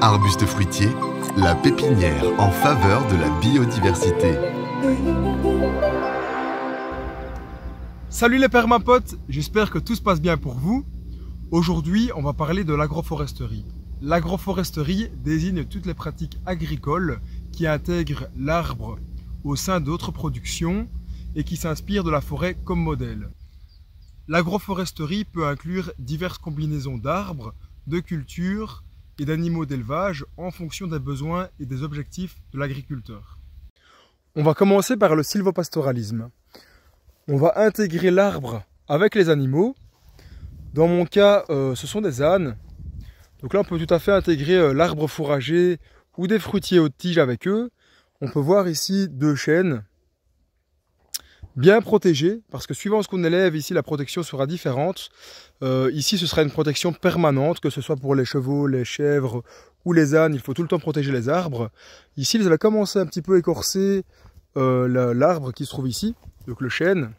Arbuste fruitier, la pépinière en faveur de la biodiversité. Salut les permapotes, j'espère que tout se passe bien pour vous. Aujourd'hui, on va parler de l'agroforesterie. L'agroforesterie désigne toutes les pratiques agricoles qui intègrent l'arbre au sein d'autres productions et qui s'inspirent de la forêt comme modèle. L'agroforesterie peut inclure diverses combinaisons d'arbres, de cultures et d'animaux d'élevage en fonction des besoins et des objectifs de l'agriculteur. On va commencer par le sylvopastoralisme. On va intégrer l'arbre avec les animaux. Dans mon cas, ce sont des ânes. Donc là, on peut tout à fait intégrer l'arbre fourrager ou des fruitiers haute tige avec eux. On peut voir ici 2 chênes bien protégés, parce que suivant ce qu'on élève, ici la protection sera différente. Ici, ce sera une protection permanente, que ce soit pour les chevaux, les chèvres ou les ânes, il faut tout le temps protéger les arbres. Ici, vous allez commencer un petit peu à écorcer l'arbre qui se trouve ici, donc le chêne.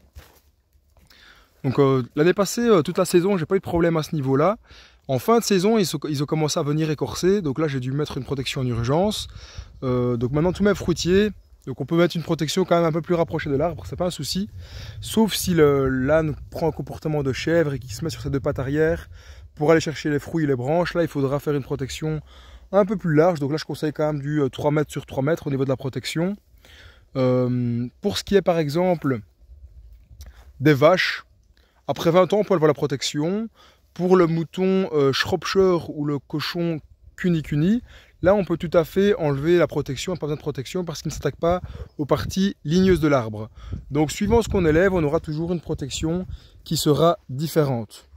Donc l'année passée, toute la saison, j'ai pas eu de problème à ce niveau-là. En fin de saison, ils ont commencé à venir écorcer, donc là j'ai dû mettre une protection en urgence. Donc maintenant tous mes fruitiers, donc on peut mettre une protection quand même un peu plus rapprochée de l'arbre, c'est pas un souci. Sauf si l'âne prend un comportement de chèvre et qu'il se met sur ses 2 pattes arrière pour aller chercher les fruits et les branches, là il faudra faire une protection un peu plus large. Donc là je conseille quand même du 3 mètres sur 3 mètres au niveau de la protection. Pour ce qui est par exemple des vaches, après 20 ans on peut avoir la protection. Pour le mouton Shropshire ou le cochon Kunikuni, là on peut tout à fait enlever la protection, pas besoin de protection parce qu'il ne s'attaque pas aux parties ligneuses de l'arbre. Donc suivant ce qu'on élève, on aura toujours une protection qui sera différente.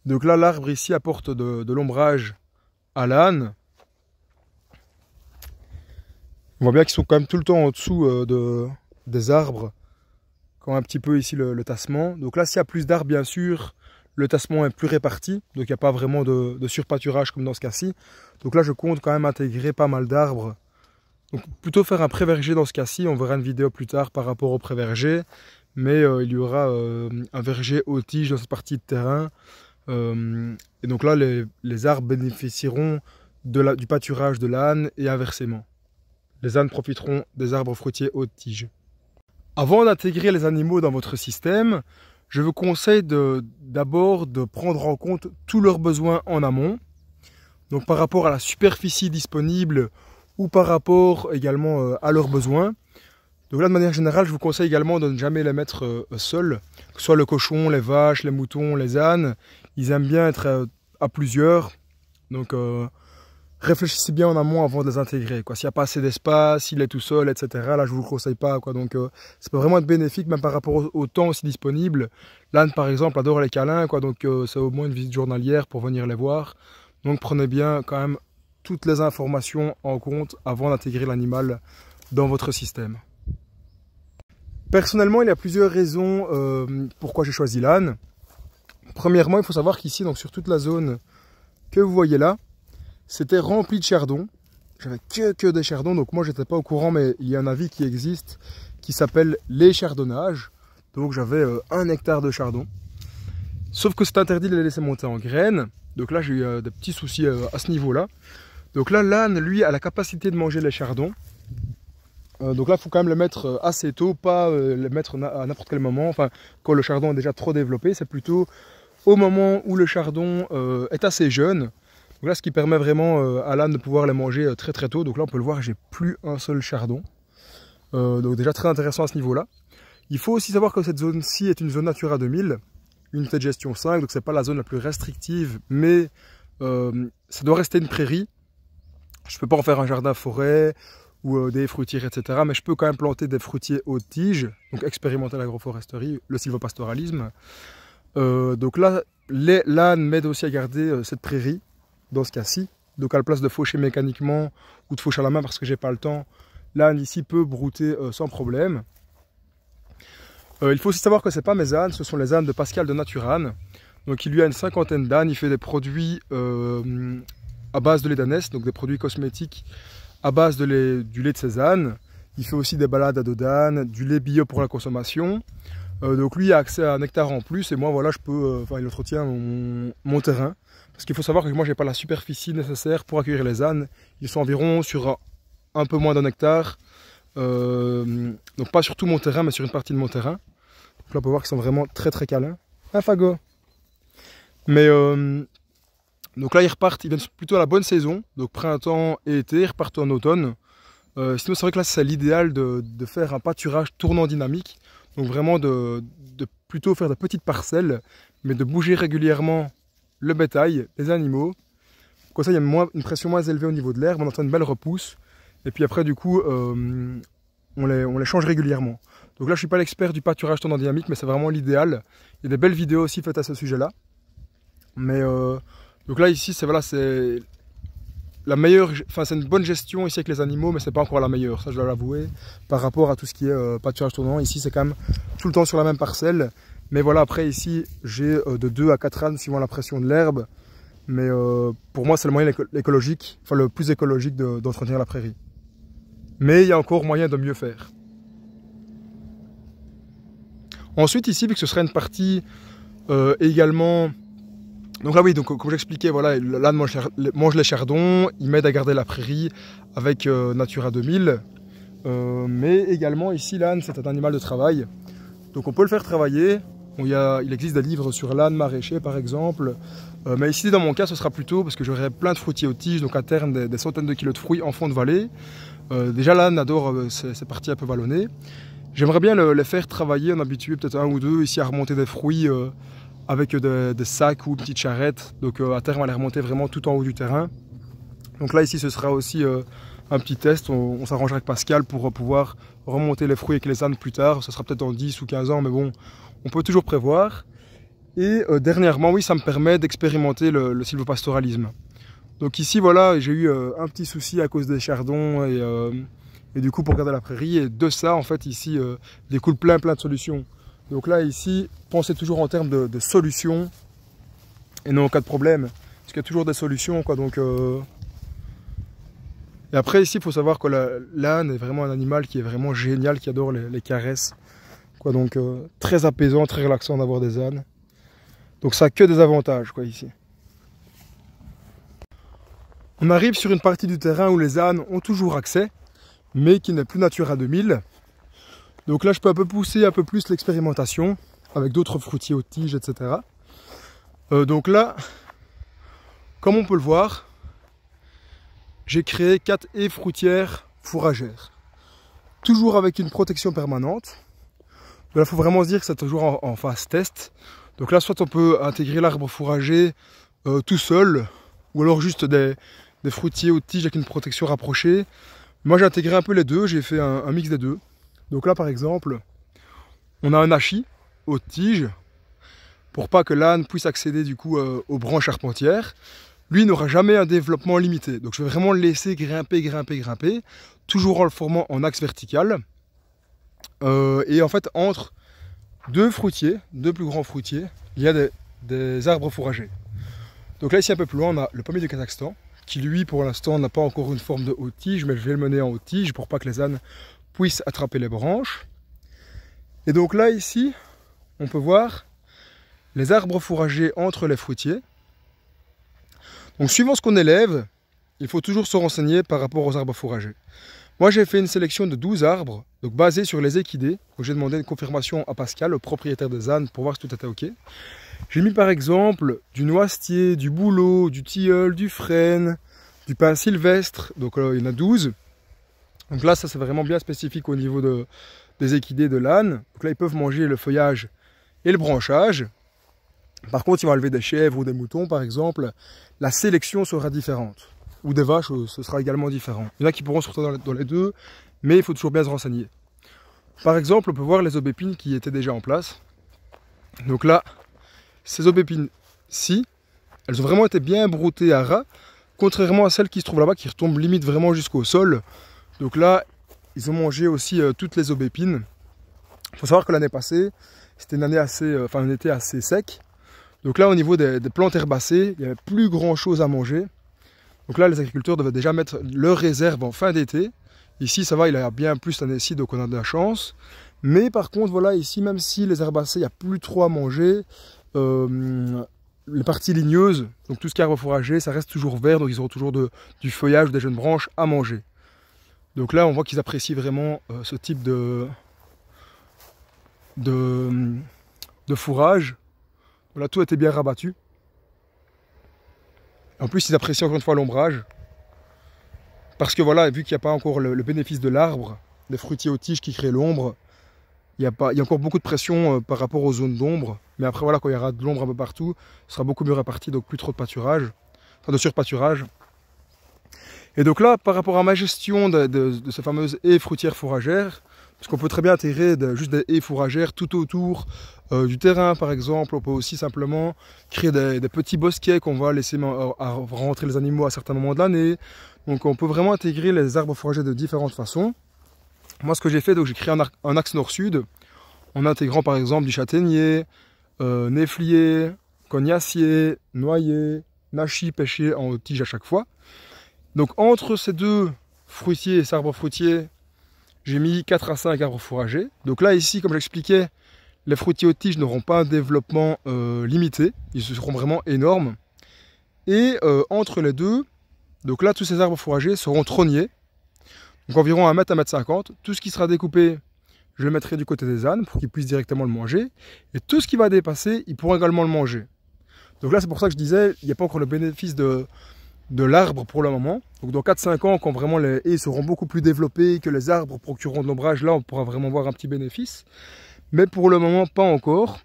Donc là l'arbre ici apporte de l'ombrage à l'âne. On voit bien qu'ils sont quand même tout le temps en dessous des arbres, quand un petit peu ici le tassement. Donc là s'il y a plus d'arbres bien sûr, le tassement est plus réparti, donc il n'y a pas vraiment de surpâturage comme dans ce cas-ci. Donc là je compte quand même intégrer pas mal d'arbres. Donc plutôt faire un pré-verger dans ce cas-ci, on verra une vidéo plus tard par rapport au pré-verger. Mais il y aura un verger haute tige dans cette partie de terrain. Et donc là les arbres bénéficieront du pâturage de l'âne et inversement. Les ânes profiteront des arbres fruitiers haute tige. Avant d'intégrer les animaux dans votre système, je vous conseille d'abord de prendre en compte tous leurs besoins en amont. Donc par rapport à la superficie disponible ou par rapport également à leurs besoins. Donc là de manière générale, je vous conseille également de ne jamais les mettre seuls. Que ce soit le cochon, les vaches, les moutons, les ânes. Ils aiment bien être à plusieurs. Donc réfléchissez bien en amont avant de les intégrer. S'il n'y a pas assez d'espace, s'il est tout seul, etc. Là, je ne vous le conseille pas. Donc, ça peut vraiment être bénéfique, même par rapport au temps aussi disponible. L'âne, par exemple, adore les câlins. Donc, c'est au moins une visite journalière pour venir les voir. Donc, prenez bien quand même toutes les informations en compte avant d'intégrer l'animal dans votre système. Personnellement, il y a plusieurs raisons pourquoi j'ai choisi l'âne. Premièrement, il faut savoir qu'ici, donc sur toute la zone que vous voyez là, c'était rempli de chardons. J'avais que des chardons, donc moi j'étais pas au courant, mais il y a un avis qui existe qui s'appelle l'échardonnage. Donc j'avais 1 hectare de chardons. Sauf que c'est interdit de les laisser monter en graines. Donc là j'ai eu des petits soucis à ce niveau-là. Donc là l'âne, lui, a la capacité de manger les chardons. Donc là il faut quand même le mettre assez tôt, pas le mettre à n'importe quel moment. Enfin, quand le chardon est déjà trop développé, c'est plutôt au moment où le chardon est assez jeune. Donc là, ce qui permet vraiment à l'âne de pouvoir les manger très très tôt. Donc là, on peut le voir, j'ai plus un seul chardon. Donc déjà très intéressant à ce niveau-là. Il faut aussi savoir que cette zone-ci est une zone Natura 2000, unité de gestion 5. Donc c'est pas la zone la plus restrictive, mais ça doit rester une prairie. Je peux pas en faire un jardin forêt ou des fruitières, etc. Mais je peux quand même planter des fruitiers haute tige. Donc expérimenter l'agroforesterie, le sylvopastoralisme. Donc là, l'âne m'aide aussi à garder cette prairie. Dans ce cas-ci, donc à la place de faucher mécaniquement ou de faucher à la main parce que j'ai pas le temps, l'âne ici peut brouter sans problème. Il faut aussi savoir que ce n'est pas mes ânes, ce sont les ânes de Pascal de Naturane. Donc il lui a une 50aine d'ânes, il fait des produits à base de lait d'ânesse, donc des produits cosmétiques à base du lait de ses ânes. Il fait aussi des balades à dos d'âne, du lait bio pour la consommation. Donc lui a accès à un hectare en plus et moi voilà je peux, il entretient mon terrain. Parce qu'il faut savoir que moi j'ai pas la superficie nécessaire pour accueillir les ânes. Ils sont environ sur un peu moins d'un hectare. Donc pas sur tout mon terrain mais sur une partie de mon terrain. Donc là on peut voir qu'ils sont vraiment très très câlins. Un fagot. Mais donc là ils repartent, ils viennent plutôt à la bonne saison. Donc printemps et été, ils repartent en automne. Sinon c'est vrai que là c'est l'idéal de faire un pâturage tournant dynamique. Donc vraiment de plutôt faire de petites parcelles, mais de bouger régulièrement le bétail, les animaux. Comme ça il y a une pression moins élevée au niveau de l'herbe, on entend une belle repousse. Et puis après du coup on les change régulièrement. Donc là je ne suis pas l'expert du pâturage tournant dynamique, mais c'est vraiment l'idéal. Il y a des belles vidéos aussi faites à ce sujet-là. Mais donc là ici c'est voilà, c'est la meilleure, enfin c'est une bonne gestion ici avec les animaux, mais c'est pas encore la meilleure, ça je dois l'avouer, par rapport à tout ce qui est pâturage tournant. Ici c'est quand même tout le temps sur la même parcelle, mais voilà après ici j'ai de 2 à 4 ânes suivant la pression de l'herbe, mais pour moi c'est le moyen écologique, enfin le plus écologique d'entretenir la prairie. Mais il y a encore moyen de mieux faire. Ensuite ici, vu que ce serait une partie également... Donc là oui, donc comme j'expliquais, voilà, l'âne mange les chardons, il m'aide à garder la prairie avec Natura 2000. Mais également ici l'âne c'est un animal de travail. Donc on peut le faire travailler. Il existe des livres sur l'âne maraîcher par exemple. Mais ici dans mon cas ce sera plutôt parce que j'aurai plein de fruitiers aux tiges, donc à terme des centaines de kilos de fruits en fond de vallée. Déjà l'âne adore ces parties un peu vallonnées. J'aimerais bien les faire travailler, en habituer peut-être un ou deux ici à remonter des fruits avec des sacs ou une petite charrette. Donc à terme, on va les remonter vraiment tout en haut du terrain. Donc là, ici, ce sera aussi un petit test. On s'arrangera avec Pascal pour pouvoir remonter les fruits avec les ânes plus tard. Ce sera peut-être dans 10 ou 15 ans, mais bon, on peut toujours prévoir. Et dernièrement, oui, ça me permet d'expérimenter le sylvopastoralisme. Donc ici, voilà, j'ai eu un petit souci à cause des chardons et du coup, pour garder la prairie. Et de ça, en fait, ici, découle plein de solutions. Donc là, ici, pensez toujours en termes de solutions et non en cas de problème. Parce qu'il y a toujours des solutions, quoi. Donc, Et après, ici, il faut savoir que l'âne est vraiment un animal qui est vraiment génial, qui adore les caresses. Quoi. Donc, très apaisant, très relaxant d'avoir des ânes. Donc, ça a que des avantages, quoi, ici. On arrive sur une partie du terrain où les ânes ont toujours accès, mais qui n'est plus Natura 2000. Donc là, je peux un peu pousser un peu plus l'expérimentation avec d'autres fruitiers aux tiges, etc. Donc là, comme on peut le voir, j'ai créé 4 haies fruitières fourragères. Toujours avec une protection permanente. Là, il faut vraiment se dire que c'est toujours en phase test. Donc là, soit on peut intégrer l'arbre fourrager tout seul, ou alors juste des fruitiers aux tiges avec une protection rapprochée. Moi, j'ai intégré un peu les deux, j'ai fait un mix des deux. Donc là, par exemple, on a un hachis aux tiges pour pas que l'âne puisse accéder du coup aux branches charpentières. Lui n'aura jamais un développement limité. Donc je vais vraiment le laisser grimper, toujours en le formant en axe vertical. Et en fait, entre deux plus grands fruitiers, il y a des arbres fourragers. Donc là, ici un peu plus loin, on a le pommier du Kazakhstan, qui lui, pour l'instant, n'a pas encore une forme de haute tige, mais je vais le mener en haute tige pour pas que les ânes puissent attraper les branches. Et donc là, ici, on peut voir les arbres fourragers entre les fruitiers. Donc suivant ce qu'on élève, il faut toujours se renseigner par rapport aux arbres fourragers. Moi, j'ai fait une sélection de 12 arbres, donc basés sur les équidés. J'ai demandé une confirmation à Pascal, le propriétaire des ânes, pour voir si tout était OK. J'ai mis par exemple du noisetier, du bouleau, du tilleul, du frêne, du pin sylvestre. Donc il y en a 12. Donc là, ça c'est vraiment bien spécifique au niveau des équidés de l'âne. Donc là, ils peuvent manger le feuillage et le branchage. Par contre, si on va enlever des chèvres ou des moutons, par exemple, la sélection sera différente. Ou des vaches, ce sera également différent. Il y en a qui pourront se retrouver dans les deux, mais il faut toujours bien se renseigner. Par exemple, on peut voir les aubépines qui étaient déjà en place. Donc là, ces aubépines-ci, elles ont vraiment été bien broutées à ras, contrairement à celles qui se trouvent là-bas, qui retombent limite vraiment jusqu'au sol. Donc là, ils ont mangé aussi toutes les aubépines. Il faut savoir que l'année passée, c'était un été assez sec. Donc là, au niveau des plantes herbacées, il n'y avait plus grand-chose à manger. Donc là, les agriculteurs devaient déjà mettre leurs réserves en fin d'été. Ici, ça va, il y a bien plus cette année-ci, donc on a de la chance. Mais par contre, voilà, ici, même si les herbacées, il n'y a plus trop à manger, les parties ligneuses, donc tout ce qui est arbre fourrager, ça reste toujours vert, donc ils auront toujours du feuillage, des jeunes branches à manger. Donc là, on voit qu'ils apprécient vraiment ce type de fourrage. Voilà, tout était bien rabattu. En plus, ils apprécient encore une fois l'ombrage. Parce que voilà, vu qu'il n'y a pas encore le bénéfice de l'arbre, des fruitiers aux tiges qui créent l'ombre, il y a encore beaucoup de pression par rapport aux zones d'ombre. Mais après, voilà, quand il y aura de l'ombre un peu partout, ce sera beaucoup mieux réparti, donc plus trop de pâturage, enfin de surpâturage. Et donc là, par rapport à ma gestion de ces fameuses haies fruitières fourragères, parce qu'on peut très bien intégrer juste des haies fourragères tout autour du terrain, par exemple. On peut aussi simplement créer des petits bosquets qu'on va laisser rentrer les animaux à certains moments de l'année. Donc on peut vraiment intégrer les arbres fourragers de différentes façons. Moi, ce que j'ai fait, donc j'ai créé un axe nord-sud, en intégrant par exemple du châtaignier, néflier, cognacier, noyer, nachi pêché en tige à chaque fois. Donc entre ces deux fruitiers et ces arbres fruitiers, j'ai mis 4 à 5 arbres fourragers. Donc là ici, comme j'expliquais, les fruitiers aux tiges n'auront pas un développement limité, ils seront vraiment énormes. Et entre les deux, donc là tous ces arbres fourragers seront trogniers, donc environ 1 mètre à 1,50 m. Tout ce qui sera découpé, je le mettrai du côté des ânes pour qu'ils puissent directement le manger. Et tout ce qui va dépasser, ils pourront également le manger. Donc là c'est pour ça que je disais, il n'y a pas encore le bénéfice de l'arbre pour le moment. Donc dans 4-5 ans, quand vraiment les haies seront beaucoup plus développées, que les arbres procureront de l'ombrage, là on pourra vraiment voir un petit bénéfice. Mais pour le moment, pas encore.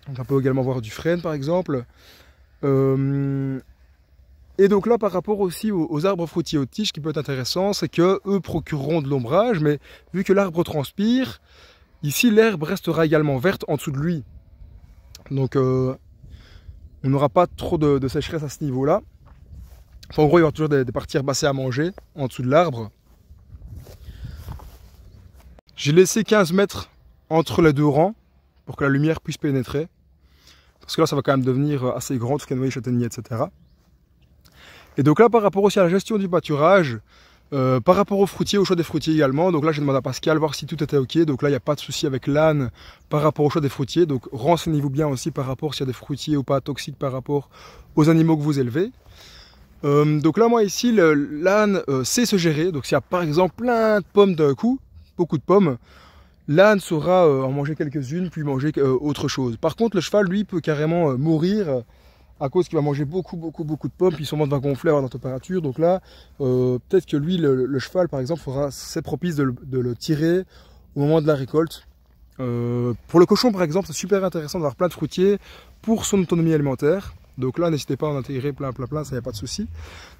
Donc on peut également voir du frêne par exemple. Et donc là, par rapport aussi aux arbres fruitiers aux tiges, ce qui peut être intéressant, c'est qu'eux procureront de l'ombrage, mais vu que l'arbre transpire, ici l'herbe restera également verte en dessous de lui. Donc on n'aura pas trop de sécheresse à ce niveau-là. Enfin, en gros, il y aura toujours des parties herbacées à manger en dessous de l'arbre. J'ai laissé 15 mètres entre les deux rangs pour que la lumière puisse pénétrer. Parce que là, ça va quand même devenir assez grand, tout ce qui est noyer, châtaignier, etc. Et donc là, par rapport aussi à la gestion du pâturage, par rapport aux fruitiers, au choix des fruitiers également, donc là, j'ai demandé à Pascal voir si tout était ok. Donc là, il n'y a pas de souci avec l'âne par rapport au choix des fruitiers. Donc renseignez-vous bien aussi par rapport s'il y a des fruitiers ou pas toxiques par rapport aux animaux que vous élevez. Donc là, moi ici, l'âne sait se gérer. Donc s'il y a par exemple plein de pommes d'un coup, beaucoup de pommes, l'âne saura en manger quelques-unes, puis manger autre chose. Par contre, le cheval, lui, peut carrément mourir à cause qu'il va manger beaucoup de pommes, puis son ventre va gonfler, avoir la température. Donc là, peut-être que lui, le cheval, par exemple, c'est propice de le tirer au moment de la récolte. Pour le cochon, par exemple, c'est super intéressant d'avoir plein de fruitiers pour son autonomie alimentaire. Donc là, n'hésitez pas à en intégrer plein, ça n'y a pas de souci.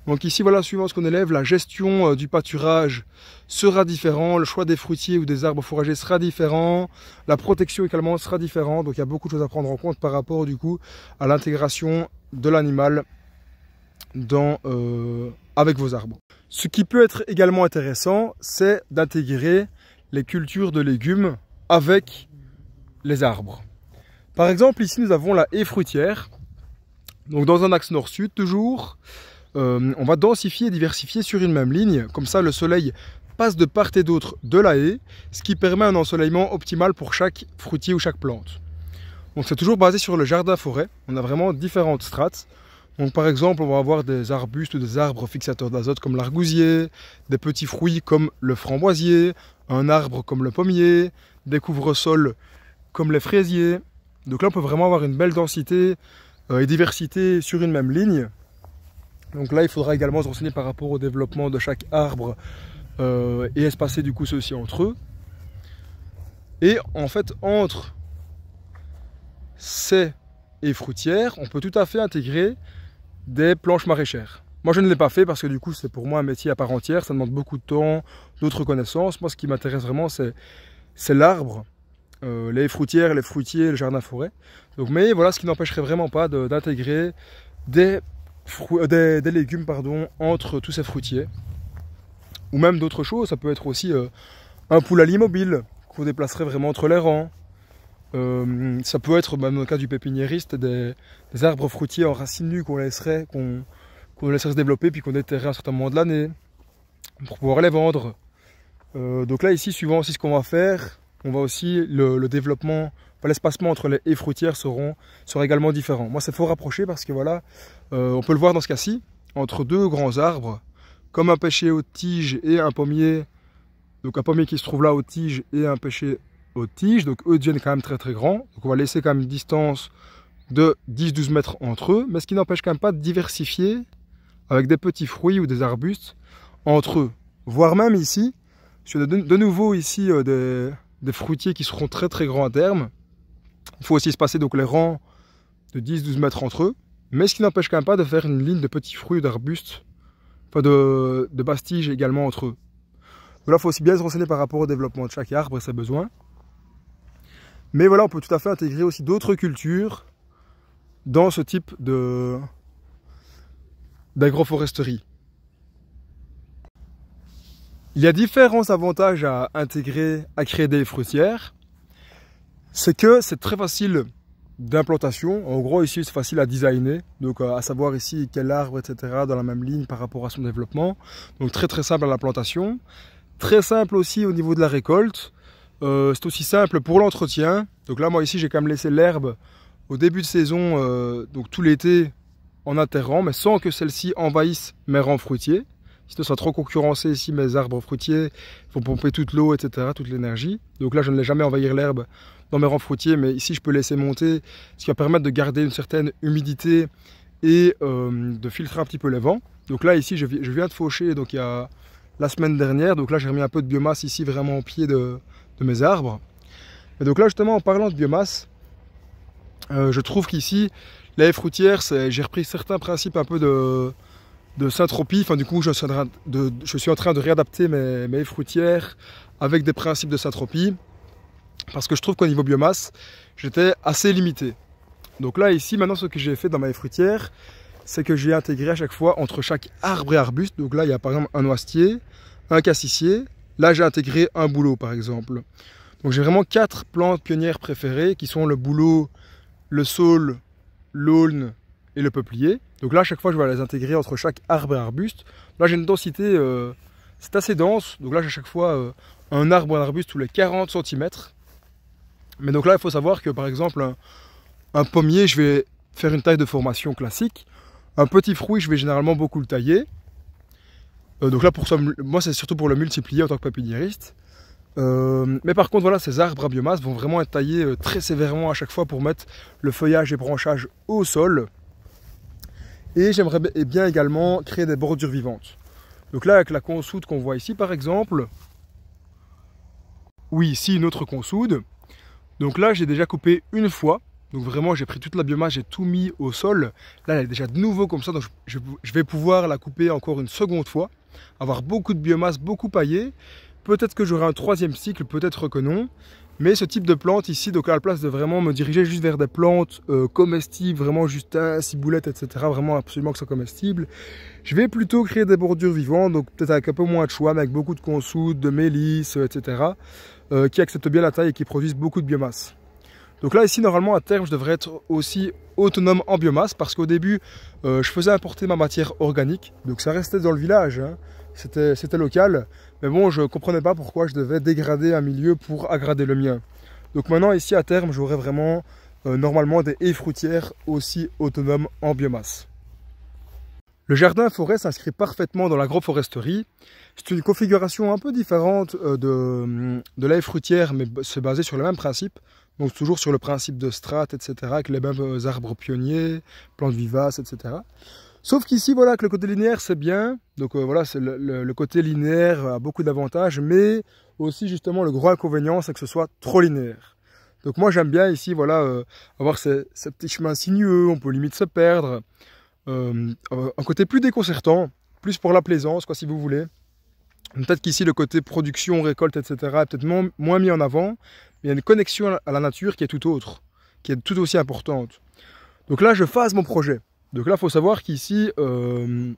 Donc ici, voilà, suivant ce qu'on élève, la gestion du pâturage sera différent, le choix des fruitiers ou des arbres fourragers sera différent, la protection également sera différente. Donc il y a beaucoup de choses à prendre en compte par rapport du coup à l'intégration de l'animal avec vos arbres. Ce qui peut être également intéressant, c'est d'intégrer les cultures de légumes avec les arbres. Par exemple, ici, nous avons la haie fruitière. Donc dans un axe nord-sud toujours, on va densifier et diversifier sur une même ligne. Comme ça, le soleil passe de part et d'autre de la haie, ce qui permet un ensoleillement optimal pour chaque fruitier ou chaque plante. Donc c'est toujours basé sur le jardin-forêt. On a vraiment différentes strates. Donc par exemple, on va avoir des arbustes ou des arbres fixateurs d'azote comme l'argousier, des petits fruits comme le framboisier, un arbre comme le pommier, des couvre-sols comme les fraisiers. Donc là, on peut vraiment avoir une belle densité et diversité sur une même ligne. Donc là, il faudra également se renseigner par rapport au développement de chaque arbre et espacer du coup ceux-ci entre eux. Et en fait, entre ces haies fruitières, on peut tout à fait intégrer des planches maraîchères. Moi, je ne l'ai pas fait parce que du coup, c'est pour moi un métier à part entière. Ça demande beaucoup de temps, d'autres connaissances. Moi, ce qui m'intéresse vraiment, c'est l'arbre. Les fruitières, les fruitiers, le jardin-forêt. Donc, mais voilà, ce qui n'empêcherait vraiment pas d'intégrer des légumes entre tous ces fruitiers. Ou même d'autres choses, ça peut être aussi un poulailler mobile qu'on déplacerait vraiment entre les rangs. Ça peut être, même dans le cas du pépiniériste, des arbres fruitiers en racines nues qu'on laisserait se développer puis qu'on déterrerait à un certain moment de l'année pour pouvoir les vendre. Donc là ici, suivant aussi ce qu'on va faire, on voit aussi le développement, l'espacement entre les haies fruitières sera également différent. Moi, c'est fort rapproché parce que voilà, on peut le voir dans ce cas-ci, entre deux grands arbres, comme un pêcher aux tiges et un pommier. Donc un pommier qui se trouve là aux tiges et un pêcher aux tiges. Donc eux deviennent quand même très très grands. Donc on va laisser quand même une distance de 10-12 mètres entre eux. Mais ce qui n'empêche quand même pas de diversifier avec des petits fruits ou des arbustes entre eux. Voire même ici, sur de nouveau ici des fruitiers qui seront très très grands à terme. Il faut aussi se passer donc les rangs de 10-12 mètres entre eux. Mais ce qui n'empêche quand même pas de faire une ligne de petits fruits ou d'arbustes, enfin de bastiges également entre eux. Donc là, il faut aussi bien se renseigner par rapport au développement de chaque arbre et ses besoins. Mais voilà, on peut tout à fait intégrer aussi d'autres cultures dans ce type d'agroforesterie. Il y a différents avantages à intégrer, à créer des fruitières. C'est que c'est très facile d'implantation. En gros, ici, c'est facile à designer. Donc, à savoir ici quel arbre, etc. dans la même ligne par rapport à son développement. Donc, très très simple à l'implantation. Très simple aussi au niveau de la récolte. C'est aussi simple pour l'entretien. Donc là, moi ici, j'ai quand même laissé l'herbe au début de saison, donc tout l'été, en atterrant, mais sans que celle-ci envahisse mes rangs fruitiers. Sinon, ça sera trop concurrencé ici, mes arbres fruitiers. Il faut pomper toute l'eau, etc., toute l'énergie. Donc là, je ne laisse jamais envahir l'herbe dans mes rangs fruitiers, mais ici, je peux laisser monter, ce qui va permettre de garder une certaine humidité et de filtrer un petit peu les vents. Donc là, ici, je viens de faucher, donc il y a la semaine dernière. Donc là, j'ai remis un peu de biomasse ici, vraiment au pied de mes arbres. Et donc là, justement, en parlant de biomasse, je trouve qu'ici, la haie fruitière, j'ai repris certains principes un peu de syntropie. Enfin, du coup, je suis en train de réadapter mes haies fruitières avec des principes de syntropie. Parce que je trouve qu'au niveau biomasse, j'étais assez limité. Donc là, ici, maintenant, ce que j'ai fait dans ma haie fruitière, c'est que j'ai intégré à chaque fois entre chaque arbre et arbuste. Donc là, il y a par exemple un noisetier, un cassissier. Là, j'ai intégré un bouleau, par exemple. Donc j'ai vraiment 4 plantes pionnières préférées qui sont le bouleau, le saule, l'aulne et le peuplier. Donc là, à chaque fois, je vais les intégrer entre chaque arbre et arbuste. Là, j'ai une densité, c'est assez dense. Donc là, j'ai à chaque fois un arbre ou un arbuste tous les 40 cm. Mais donc là, il faut savoir que, par exemple, un pommier, je vais faire une taille de formation classique. Un petit fruit, je vais généralement beaucoup le tailler. Donc là, pour ça, moi, c'est surtout pour le multiplier en tant que pépiniériste. Mais par contre, voilà, ces arbres à biomasse vont vraiment être taillés très sévèrement à chaque fois pour mettre le feuillage et branchage au sol. Et j'aimerais bien également créer des bordures vivantes. Donc là, avec la consoude qu'on voit ici, par exemple. Oui, ici, une autre consoude. Donc là, j'ai déjà coupé une fois. Donc vraiment, j'ai pris toute la biomasse, j'ai tout mis au sol. Là, elle est déjà de nouveau comme ça, donc je vais pouvoir la couper encore une seconde fois. Avoir beaucoup de biomasse, beaucoup paillée. Peut-être que j'aurai un troisième cycle, peut-être que non. Mais ce type de plante ici, donc à la place de vraiment me diriger juste vers des plantes comestibles, vraiment juste un ciboulette, etc. Vraiment absolument que ce soit comestible. Je vais plutôt créer des bordures vivantes, donc peut-être avec un peu moins de choix, mais avec beaucoup de consoude, de mélisse, etc. Qui acceptent bien la taille et qui produisent beaucoup de biomasse. Donc là, ici, normalement, à terme, je devrais être aussi autonome en biomasse parce qu'au début, je faisais importer ma matière organique. Donc ça restait dans le village, hein. C'était local. Mais bon, je ne comprenais pas pourquoi je devais dégrader un milieu pour aggrader le mien. Donc maintenant, ici, à terme, j'aurai vraiment, normalement, des haies fruitières aussi autonomes en biomasse. Le jardin-forêt s'inscrit parfaitement dans l'agroforesterie. C'est une configuration un peu différente de la haie fruitière, mais c'est basé sur le même principe. Donc toujours sur le principe de strates, etc., avec les mêmes arbres pionniers, plantes vivaces, etc. Sauf qu'ici, voilà, que le côté linéaire, c'est bien. Donc voilà, le côté linéaire a beaucoup d'avantages, mais aussi justement le gros inconvénient, c'est que ce soit trop linéaire. Donc moi, j'aime bien ici, voilà, avoir ces petits chemins sinueux, on peut limite se perdre. Un côté plus déconcertant, plus pour la plaisance, quoi, si vous voulez. Peut-être qu'ici, le côté production, récolte, etc. est peut-être moins mis en avant. Mais il y a une connexion à la nature qui est tout autre, qui est tout aussi importante. Donc là, je phase mon projet. Donc là, il faut savoir qu'ici, je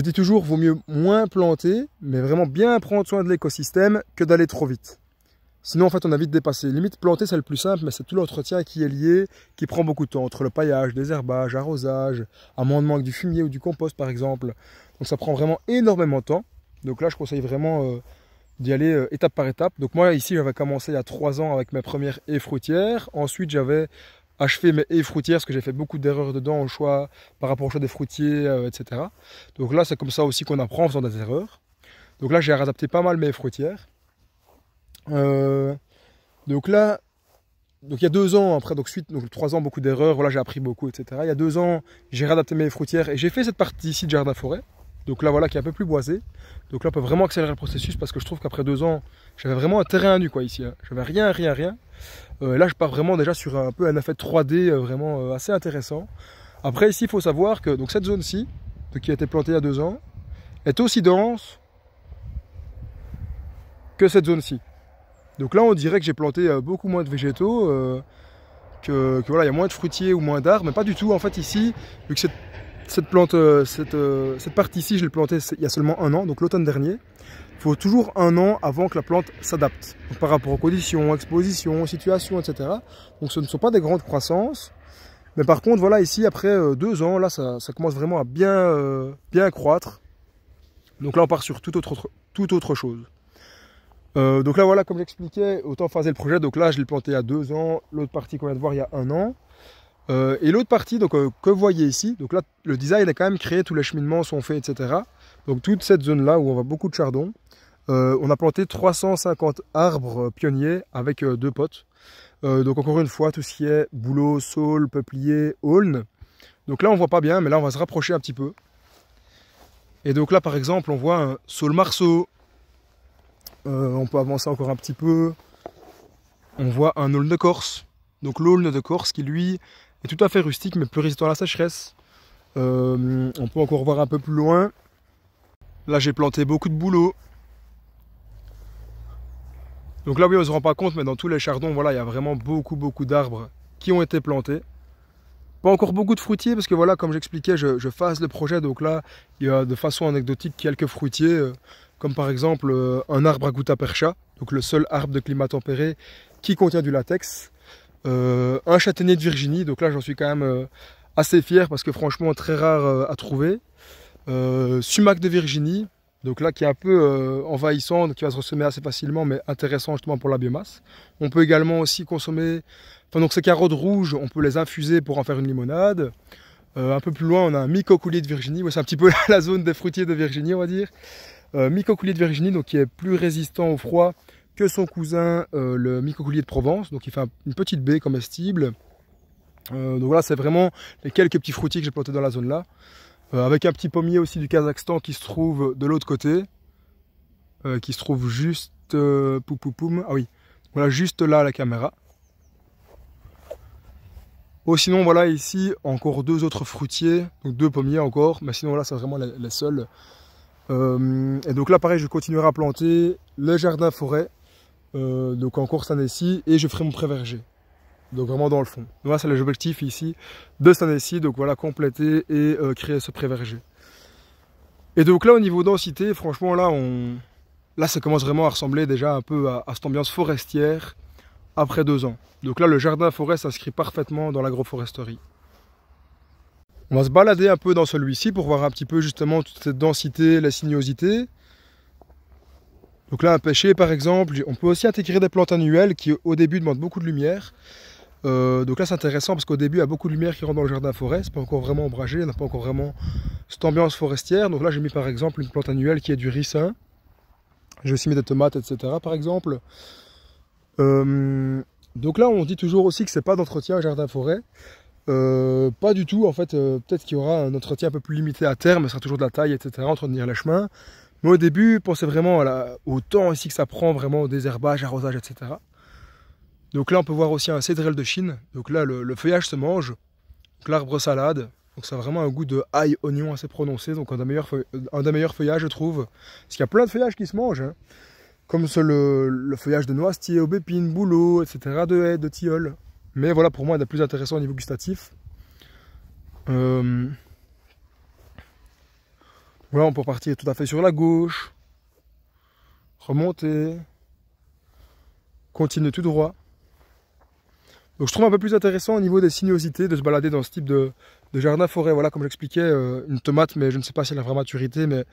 dis toujours, vaut mieux moins planter, mais vraiment bien prendre soin de l'écosystème que d'aller trop vite. Sinon, en fait, on a vite dépassé. Limite, planter, c'est le plus simple, mais c'est tout l'entretien qui est lié, qui prend beaucoup de temps, entre le paillage, désherbage, arrosage, amendement avec du fumier ou du compost, par exemple. Donc ça prend vraiment énormément de temps. Donc là, je conseille vraiment d'y aller étape par étape. Donc moi ici j'avais commencé il y a 3 ans avec mes premières haies fruitières. Ensuite j'avais achevé mes haies fruitières parce que j'ai fait beaucoup d'erreurs dedans au choix, par rapport au choix des fruitiers, etc. Donc là c'est comme ça aussi qu'on apprend en faisant des erreurs. Donc là j'ai adapté pas mal mes haies fruitières. Donc là, donc il y a 2 ans après, donc 3 ans beaucoup d'erreurs, voilà j'ai appris beaucoup, etc. Il y a 2 ans j'ai réadapté mes haies fruitières et j'ai fait cette partie ici de jardin-forêt. Donc là voilà qui est un peu plus boisé. Donc là on peut vraiment accélérer le processus parce que je trouve qu'après 2 ans j'avais vraiment un terrain nu quoi ici. Hein. J'avais rien. Là je pars vraiment déjà sur un peu un effet 3D vraiment assez intéressant. Après ici il faut savoir que donc cette zone-ci, qui a été plantée il y a 2 ans, est aussi dense que cette zone-ci. Donc là on dirait que j'ai planté beaucoup moins de végétaux, que voilà il y a moins de fruitiers ou moins d'arbres, mais pas du tout en fait ici, vu que cette partie ici, je l'ai plantée il y a seulement 1 an, donc l'automne dernier. Il faut toujours 1 an avant que la plante s'adapte. Par rapport aux conditions, expositions, situations, etc. Donc ce ne sont pas des grandes croissances. Mais par contre, voilà, ici, après 2 ans, là, ça commence vraiment à bien croître. Donc là, on part sur toute autre chose. Donc là, voilà, comme j'expliquais, autant phaser le projet. Donc là, je l'ai planté il y a 2 ans. L'autre partie qu'on vient de voir il y a 1 an. Et l'autre partie donc, que vous voyez ici, donc là le design est quand même créé, tous les cheminements sont faits, etc. Donc toute cette zone là où on voit beaucoup de chardon, on a planté 350 arbres pionniers avec 2 potes. Donc encore une fois tout ce qui est bouleau, saule, peuplier, aulne. Donc là on voit pas bien mais là on va se rapprocher un petit peu. Et donc là par exemple on voit un saule marceau, on peut avancer encore un petit peu, on voit un aulne de Corse. Donc l'aulne de Corse qui lui est tout à fait rustique mais plus résistant à la sécheresse. On peut encore voir un peu plus loin. Là j'ai planté beaucoup de bouleaux. Donc là oui on ne se rend pas compte mais dans tous les chardons voilà il y a vraiment beaucoup d'arbres qui ont été plantés. Pas encore beaucoup de fruitiers parce que voilà comme j'expliquais je phase le projet, donc là il y a de façon anecdotique quelques fruitiers comme par exemple un arbre à gutta percha, donc le seul arbre de climat tempéré qui contient du latex. Un châtaignier de Virginie, donc là j'en suis quand même assez fier parce que franchement très rare à trouver. Sumac de Virginie, donc là qui est un peu envahissant, donc qui va se ressemer assez facilement mais intéressant justement pour la biomasse. On peut également aussi consommer, enfin donc ces carottes rouges, on peut les infuser pour en faire une limonade. Un peu plus loin on a un mycocoulier de Virginie, c'est un petit peu la zone des fruitiers de Virginie on va dire. Mycocoulier de Virginie donc qui est plus résistant au froid que son cousin le mycocoulier de Provence, donc il fait une petite baie comestible. Donc voilà, c'est vraiment les quelques petits fruitiers que j'ai plantés dans la zone là, avec un petit pommier aussi du Kazakhstan qui se trouve de l'autre côté, qui se trouve juste ah oui, voilà juste là à la caméra. Oh, sinon voilà ici encore 2 autres fruitiers, donc 2 pommiers encore, mais sinon là c'est vraiment les seuls. Et donc là pareil je continuerai à planter le jardin forêt. Donc encore cette année-ci, et je ferai mon pré-verger, donc vraiment dans le fond. Donc là c'est l'objectif ici de cette année-ci, donc voilà, compléter et créer ce pré-verger. Et donc là au niveau densité, franchement là ça commence vraiment à ressembler déjà un peu à cette ambiance forestière après 2 ans. Donc là le jardin forêt s'inscrit parfaitement dans l'agroforesterie. On va se balader un peu dans celui-ci pour voir un petit peu justement toute cette densité, la sinuosité. Donc là, un pêcher par exemple, on peut aussi intégrer des plantes annuelles qui au début demandent beaucoup de lumière. Donc là c'est intéressant parce qu'au début il y a beaucoup de lumière qui rentre dans le jardin forêt, c'est pas encore vraiment ombragé, on n'a pas encore vraiment cette ambiance forestière. Donc là j'ai mis par exemple une plante annuelle qui est du ricin. J'ai aussi mis des tomates, etc. par exemple. Donc là on dit toujours aussi que c'est pas d'entretien au jardin forêt. Pas du tout en fait, peut-être qu'il y aura un entretien un peu plus limité à terme, ce sera toujours de la taille, etc. entretenir les chemins. Mais au début, pensez vraiment au temps ici que ça prend, vraiment au désherbage, arrosage, etc. Donc là, on peut voir aussi un cédrel de Chine. Donc là, le feuillage se mange. Donc l'arbre salade. Donc ça a vraiment un goût de ail, oignon assez prononcé. Donc un des meilleurs feuillages, je trouve. Parce qu'il y a plein de feuillages qui se mangent. Hein. Comme le feuillage de noisetier, aubépine, bouleau, etc. De haies, de tilleul. Mais voilà, pour moi, il est plus intéressant au niveau gustatif. Voilà, on peut partir tout à fait sur la gauche, remonter, continuer tout droit. Donc je trouve un peu plus intéressant au niveau des sinuosités de se balader dans ce type de jardin forêt. Voilà, comme j'expliquais, une tomate, mais je ne sais pas si elle a vraie maturité, mais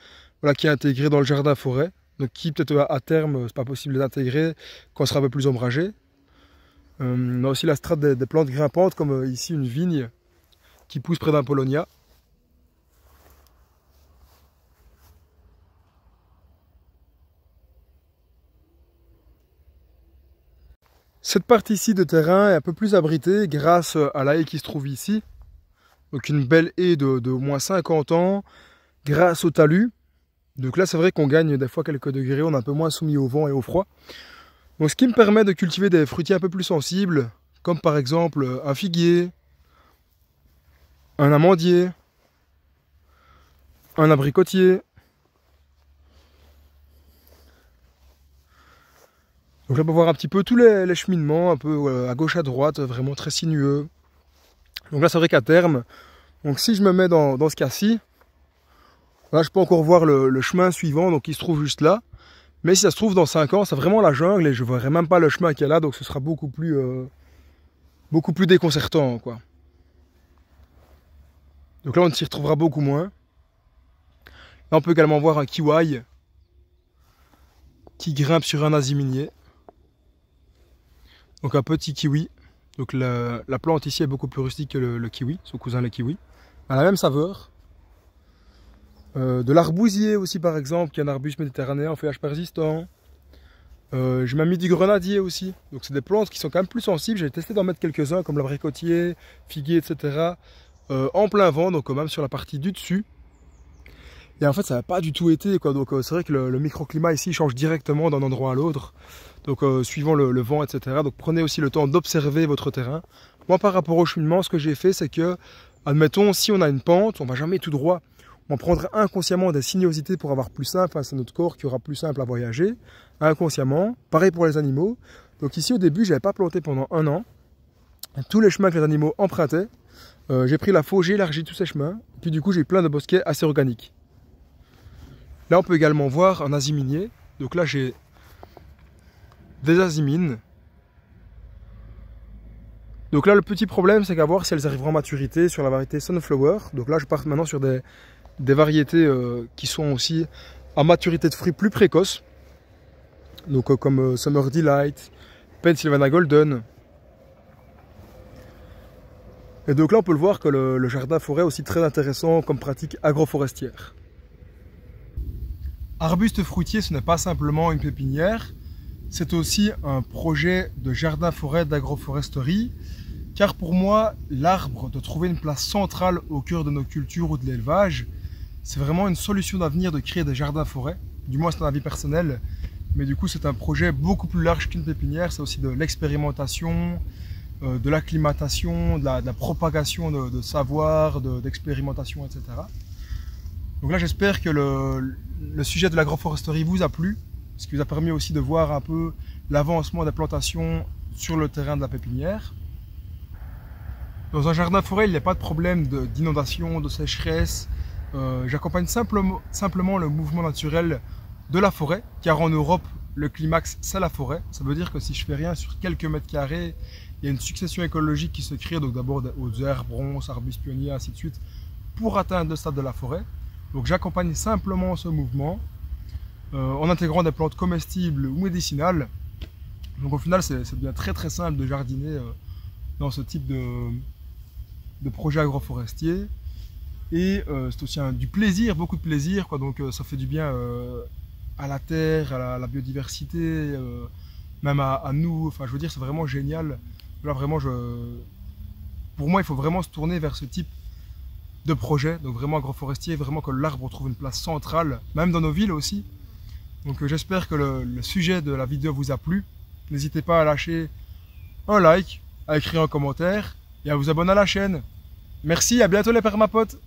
voilà, qui est intégrée dans le jardin forêt. donc qui peut-être à terme, c'est pas possible d'intégrer quand ce sera un peu plus ombragé. On a aussi la strate des plantes grimpantes, comme ici une vigne qui pousse près d'un Paulownia. Cette partie-ci de terrain est un peu plus abritée grâce à la haie qui se trouve ici. Donc une belle haie de au moins 50 ans, grâce au talus. Donc là c'est vrai qu'on gagne des fois quelques degrés, on est un peu moins soumis au vent et au froid. Donc ce qui me permet de cultiver des fruitiers un peu plus sensibles, comme par exemple un figuier, un amandier, un abricotier. Donc là on peut voir un petit peu tous les cheminements, un peu à gauche à droite, vraiment très sinueux. Donc là c'est vrai qu'à terme, donc si je me mets dans ce cas-ci, là je peux encore voir le chemin suivant, donc il se trouve juste là. Mais si ça se trouve dans 5 ans, c'est vraiment la jungle et je ne verrai même pas le chemin qu'il y a là, donc ce sera beaucoup plus déconcertant, quoi. Donc là on s'y retrouvera beaucoup moins. Là on peut également voir un kiwai qui grimpe sur un asiminier. Donc un petit kiwi. Donc la plante ici est beaucoup plus rustique que le kiwi, son cousin le kiwi. Elle a la même saveur. De l'arbousier aussi par exemple, qui est un arbuste méditerranéen en feuillage persistant. J'ai même mis du grenadier aussi. Donc c'est des plantes qui sont quand même plus sensibles. J'ai testé d'en mettre quelques-uns comme l'abricotier, figuier, etc. En plein vent, donc même sur la partie du dessus. Et en fait ça n'a pas du tout été, quoi. Donc c'est vrai que le microclimat ici change directement d'un endroit à l'autre. Donc suivant le vent, etc. Donc prenez aussi le temps d'observer votre terrain. Moi par rapport au cheminement, ce que j'ai fait c'est que, admettons, si on a une pente, on ne va jamais tout droit. On prendra inconsciemment des sinuosités pour avoir plus simple, enfin, c'est notre corps qui aura plus simple à voyager, inconsciemment. Pareil pour les animaux. Donc ici au début, je n'avais pas planté pendant 1 an. Tous les chemins que les animaux empruntaient, j'ai pris la faux, j'ai élargi tous ces chemins. Et puis du coup, j'ai plein de bosquets assez organiques. Là, on peut également voir un asiminier. Donc là, j'ai des asimines. Donc là, le petit problème, c'est qu'à voir si elles arriveront en maturité sur la variété Sunflower. Donc là, je pars maintenant sur des variétés qui sont aussi à maturité de fruits plus précoces. Donc comme Summer Delight, Pennsylvania Golden. Et donc là, on peut le voir que le jardin forêt est aussi très intéressant comme pratique agroforestière. Arbuste fruitier, ce n'est pas simplement une pépinière, c'est aussi un projet de jardin-forêt d'agroforesterie. Car pour moi, l'arbre doit trouver une place centrale au cœur de nos cultures ou de l'élevage. C'est vraiment une solution d'avenir de créer des jardins-forêts. Du moins, c'est un avis personnel. Mais du coup, c'est un projet beaucoup plus large qu'une pépinière. C'est aussi de l'expérimentation, de l'acclimatation, de la propagation de savoir, d'expérimentation, etc. Donc là, j'espère que le sujet de l'agroforesterie vous a plu, ce qui vous a permis aussi de voir un peu l'avancement des plantations sur le terrain de la pépinière. Dans un jardin-forêt, il n'y a pas de problème d'inondation, de sécheresse. J'accompagne simplement le mouvement naturel de la forêt, car en Europe, le climax, c'est la forêt. Ça veut dire que si je fais rien sur quelques mètres carrés, il y a une succession écologique qui se crée, donc d'abord aux herbes, ronces, arbustes pionniers, ainsi de suite, pour atteindre le stade de la forêt. Donc j'accompagne simplement ce mouvement en intégrant des plantes comestibles ou médicinales. Donc au final, c'est bien très très simple de jardiner dans ce type de projet agroforestier. Et c'est aussi du plaisir, beaucoup de plaisir, quoi. Donc ça fait du bien à la terre, à la biodiversité, même à nous. Enfin, je veux dire, c'est vraiment génial. Là, vraiment, pour moi, il faut vraiment se tourner vers ce type de projet, donc vraiment agroforestier, vraiment que l'arbre trouve une place centrale, même dans nos villes aussi. Donc j'espère que le sujet de la vidéo vous a plu. N'hésitez pas à lâcher un like, à écrire un commentaire et à vous abonner à la chaîne. Merci, à bientôt les permapotes.